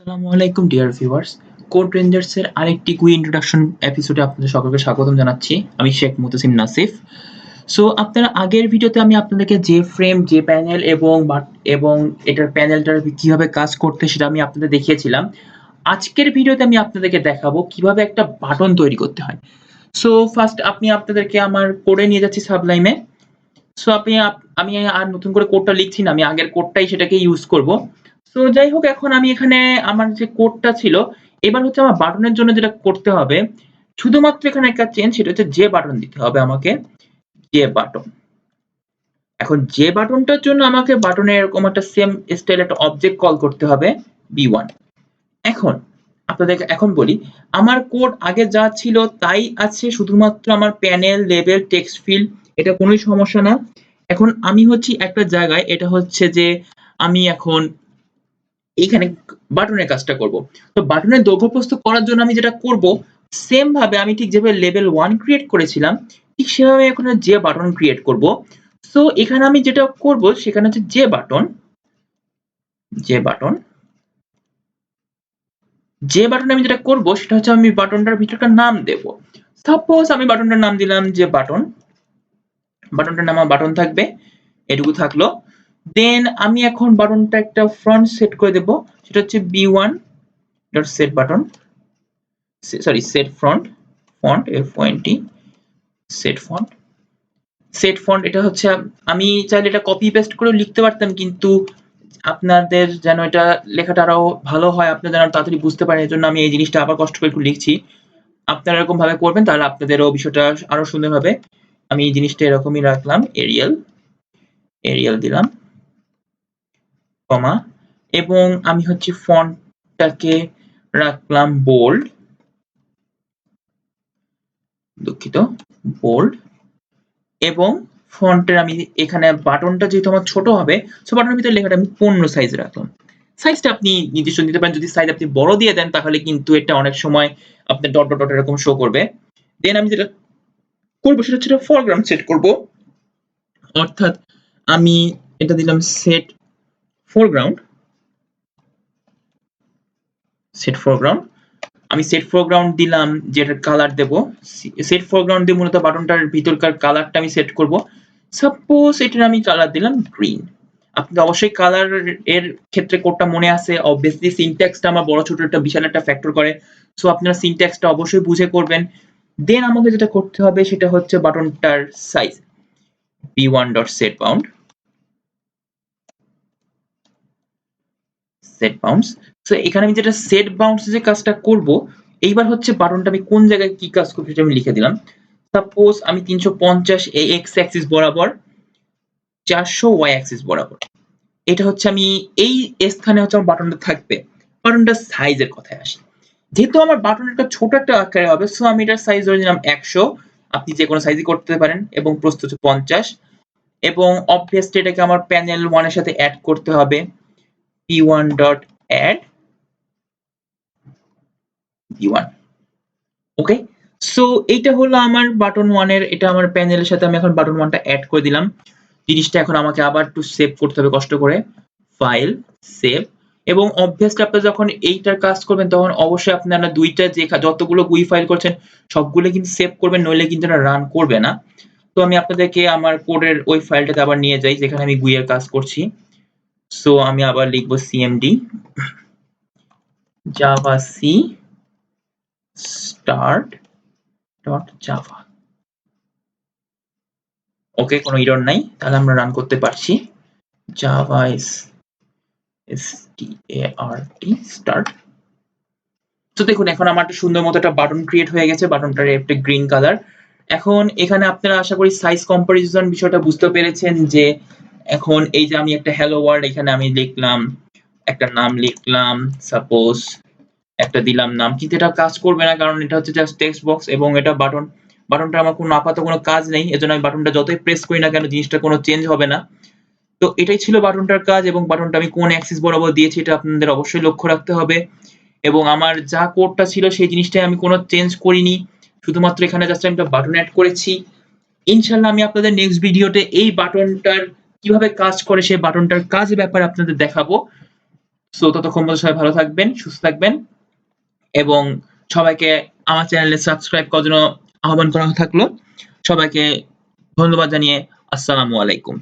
আসসালামু আলাইকুম dear viewers. Code rangers এর আরেকটি কুই ইন্ট্রোডাকশন এপিসোডে আপনাদের সকলকে স্বাগতম জানাচ্ছি। আমি শেখ মুতাসিম নাসিফ। সো আপনারা আগের ভিডিওতে আমি আপনাদেরকে যে ফ্রেম, যে প্যানেল এবং এটার প্যানেলটার কিভাবে কাজ করতে সেটা আমি আপনাদের দেখিয়েছিলাম। আজকের ভিডিওতে আমি আপনাদেরকে দেখাবো কিভাবে একটা বাটন তৈরি করতে হয়। সো ফার্স্ট আপনাদেরকে আমার কোডে নিয়ে যাচ্ছি সাবলাইমে। সো আমি আর নতুন করে কোডটা লিখছি না, আমি আগের কোডটাই সেটাকে ইউজ করব। সো যাই হোক, এখন আমি এখানে আমার যে কোডটা ছিল, এবার হচ্ছে আমার বাটনের জন্য যেটা করতে হবে, শুধুমাত্র এখানে একটা চেঞ্জ, সেটা হচ্ছে যে বাটন দিতে হবে আমাকে, যে বাটন। এখন যে বাটনটার জন্য আমাকে বাটনে এরকম একটা সেম স্টাইল একটা অবজেক্ট কল করতে হবে b1। এখন আপনাদেরকে এখন বলি, আমার কোড আগে যা ছিল তাই আছে, শুধুমাত্র আমার প্যানেল, লেবেল, টেক্সট ফিল্ড, এটা কোনোই সমস্যা না। এখন আমি হচ্ছি একটা জায়গায়, এটা হচ্ছে যে আমি এখন এইখানে বাটনের কাজটা করব। তো বাটনের দৈর্ঘ্য প্রস্থ করার জন্য আমি যেটা করব, সেম ভাবে আমি ঠিক যেভাবে লেভেল 1 ক্রিয়েট করেছিলাম, ঠিক সেভাবে এখন যে বাটন ক্রিয়েট করব। সো এখানে আমি যেটা করব সেখানে হচ্ছে যে বাটন, যে বাটন যে বাটনে আমি যেটা করব সেটা হচ্ছে আমি বাটনটার ভিতরকার নাম দেব। সাপোজ আমি বাটনটার নাম দিলাম যে বাটন, বাটনটার নাম আমার বাটন থাকবে, এটুকু থাকলো। দেন আমি এখন বাটনটা একটা ফন্ট সেট করে দেব, সেটা হচ্ছে b1 dot set button, sorry set font, font font, set font, set font. এটা হচ্ছে আমি চাইলে এটা কপি পেস্ট করে লিখতে পারতাম, কিন্তু আপনাদের যেন এটা লেখাটা আরো ভালো হয়, আপনারা যেন তাড়াতাড়ি বুঝতে পারেন, এজন্য আমি এই জিনিসটা আবার কষ্ট করে একটু লিখছি। আপনারা এরকম ভাবে করবেন, তাহলে আপনাদেরও বিষয়টা আরো সুন্দর হবে। আমি এই জিনিসটা এরকমই রাখলাম, এরিয়াল, এরিয়াল দিলাম, কমা, এবং আমি হচ্ছে ফন্টটাকে রাখলাম বোল্ড, দুঃখিত, বোল্ড। এবং ফন্টের আমি এখানে বাটনটা যেহেতু আমার ছোট হবে, সো বাটনের ভিতরে লেখাটা আমি 15 সাইজ রাখলাম। সাইজটা আপনি নির্দিষ্ট দিতে পারেন, যদি সাইজ আপনি বড় দিয়ে দেন তাহলে কিন্তু এটা অনেক সময় আপনার ডট ডট ডট এরকম শো করবে। দেন আমি যেটা করবো সেটা হচ্ছে ফরগ্রাউন্ড সেট করব, অর্থাৎ আমি এটা দিলাম সেট ফোরগ্রাউন্ড, সেট ফোরগ্রাউন্ড। আমি সেট ফোরগ্রাউন্ড দিলাম, যেটার কালার দেব, সেট ফোরগ্রাউন্ড দিয়ে মূলত বাটনটার ভিতরকার কালারটা আমি সেট করব। সাপোজ এটার আমি কালার দিলাম গ্রিন। আপনি অবশ্যই কালার এর ক্ষেত্রে কোডটা মনে আছে, অবভিয়াসলি সিনট্যাক্সটা আমার বড় ছোট একটা বিশাল একটা ফ্যাক্টর করে, সো আপনারা সিনট্যাক্সটা অবশ্যই বুঝে করবেন। দেন আমাকে যেটা করতে হবে সেটা হচ্ছে বাটনটার size, b1 dot set bound, set bounds. So এখানে আমি যেটা সেট বাউন্ডস যে কাজটা করব, এইবার হচ্ছে বাটনটা আমি কোন জায়গায় কি কাজ করব সেটা আমি লিখে দিলাম। সাপোজ আমি 350 এক্স অ্যাক্সিস বরাবর, 400 ওয়াই অ্যাক্সিস বরাবর, এটা হচ্ছে আমি এই স্থানে হচ্ছে আমার বাটনটা থাকবে। বাটনটার সাইজের কথায় আসি, যেহেতু আমার বাটন একটা ছোট একটা আকারে হবে, সো আমি এটার সাইজ ধরে নিলাম 100, আপনি যে কোনো সাইজই করতে পারেন, এবং প্রস্থ হচ্ছে 50, এবং অবভিয়াসলি এটাকে আমার প্যানেল 1 এর সাথে অ্যাড করতে হবে, p1 ডট অ্যাড b1। ওকে, সো এইটা হলো আমার বাটন 1 এর, এটা আমার প্যানেলের সাথে আমি এখন বাটন 1টা অ্যাড করে দিলাম। জিনিসটা এখন আমাকে আবার একটু সেভ করতে হবে কষ্ট করে, ফাইল, সেভ। এবং অবভিয়াসলি আপনারা যখন এইটার কাজ করবেন তখন অবশ্যই আপনারা দুইটা যে যতগুলো গুই ফাইল করছেন সবগুলো কিন্তু সেভ করবেন, নইলে কিন্তু এটা রান করবে না। তো আমি আপনাদেরকে আমার কোডের ওই ফাইলটাতে আবার নিয়ে যাই যেখানে আমি গুই এর কাজ করছি। সো আমি আবার লিখবো cmd Java C start dot Java. Okay, কোনো এরর নাই, তাহলে আমরা রান করতে পারছি। Java start. তো দেখুন এখন আমার একটা সুন্দর মতো একটা বাটন ক্রিয়েট হয়ে গেছে, বাটনটার একটা গ্রিন কালার। এখন এখানে আপনারা আশা করি সাইজ কম্পারিজন বিষয়টা বুঝতে পেরেছেন, যে এখন এই যে আমি একটা হ্যালো ওয়ার্ল্ড এখানে আমি লিখলাম, একটা নাম লিখলাম, সাপোজ একটা দিলাম নাম, কিন্তু এটা কাজ করবে না কারণ এটা হচ্ছে জাস্ট টেক্সট বক্স, এবং এটা বাটন, বাটনটা আমার কোনো আপাতত কোনো কাজ নেই, এজন্য আমি বাটনটা যতই প্রেস করি না কেন জিনিসটা কোনো চেঞ্জ হবে না। তো এটাই ছিল বাটনটার কাজ, এবং বাটনটা আমি কোন অ্যাক্সিস বরাবর দিয়েছি এটা আপনাদের অবশ্যই লক্ষ্য রাখতে হবে। এবং আমার যা কোডটা ছিল সেই জিনিসটাই আমি কোনো চেঞ্জ করিনি, শুধুমাত্র এখানে জাস্ট আমি একটা বাটন অ্যাড করেছি। ইনশাআল্লাহ আমি আপনাদের নেক্সট ভিডিওতে এই বাটনটার কিভাবে কাজ করে সেই বাটনটার কাজের ব্যাপারে আপনাদের দেখাবো। সো ততক্ষণ পর্যন্ত সবাই ভালো থাকবেন, সুস্থ থাকবেন এবং সবাইকে আমার চ্যানেলে সাবস্ক্রাইব করার জন্য আহ্বান করা থাকলো। সবাইকে ধন্যবাদ জানিয়ে আসসালামু আলাইকুম।